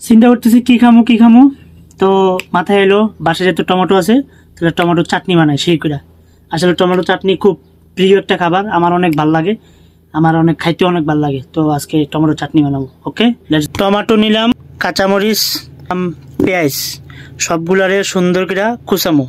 চিন্তা করতেছি কি খামো। তো মাথায় এলো বাসায় যেহেতু টমেটো আছে, তাহলে টমেটো চাটনি বানাই সেই করে। আসলে টমেটো চাটনি খুব প্রিয় একটা খাবার, আমার অনেক ভাল লাগে, আমার অনেক খাইতে অনেক ভাল লাগে। তো আজকে টমেটো চাটনি বানাবো। ওকে, টমেটো নিলাম, কাঁচামরিচ, পেঁয়াজ, সবগুলারে সুন্দর করে কুচামো।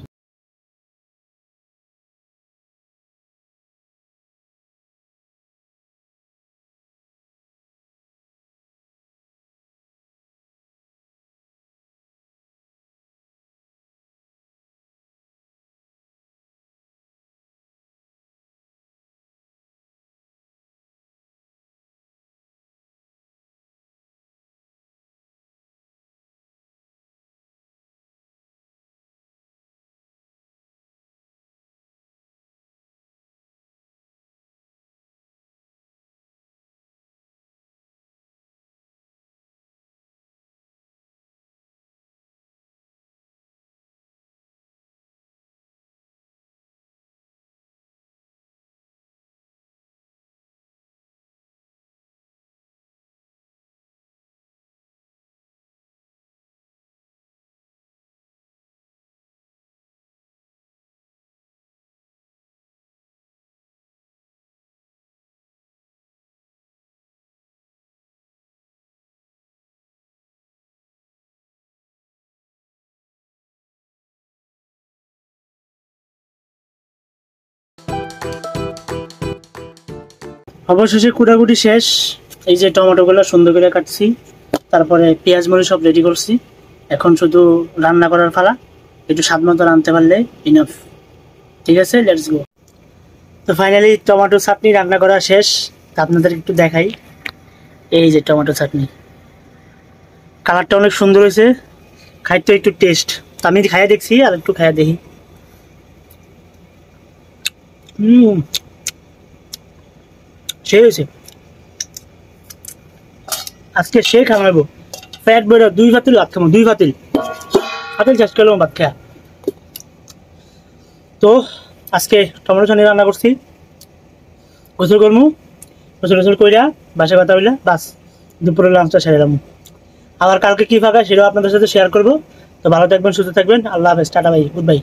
অবশেষে কুটাকুটি শেষ। এই যে টমেটোগুলো সুন্দর করে কাটছি, তারপরে পেঁয়াজ মরিচ সব রেডি করছি। এখন শুধু রান্না করার পালা, একটু স্বাদ মতো রাঁধতে পারলে ইনাফ। ঠিক আছে, লেটস গো। তো ফাইনালি টমেটো চাটনি রান্না করা শেষ। তা আপনাদের একটু দেখাই। এই যে টমেটো চাটনি, কালারটা অনেক সুন্দর হয়েছে, খাইতে একটু টেস্ট। তো আমি খাইয়া দেখছি, আর একটু খাইয়া দেখি। সেই হয়েছে, আজকে সে খামাবো। ফ্যাট বেড়া 2 পাতিল ভাত খাবো, 2 পাতিল পাতিল চাষ করলাম ভাত খেয়া। তো আজকে টমেটো চাটনি রান্না করছি, গোসল করবো, গোসল কইরা বাসা কথা হইলা বাস, দুপুরে লাঞ্চটা সেরে যাবো। আবার কালকে কি ফাঁকা সেটাও আপনাদের সাথে শেয়ার করবো। তো ভালো থাকবেন, সুস্থ থাকবেন, আল্লাহ হাফেজ, টাটা, বাই, গুড বাই।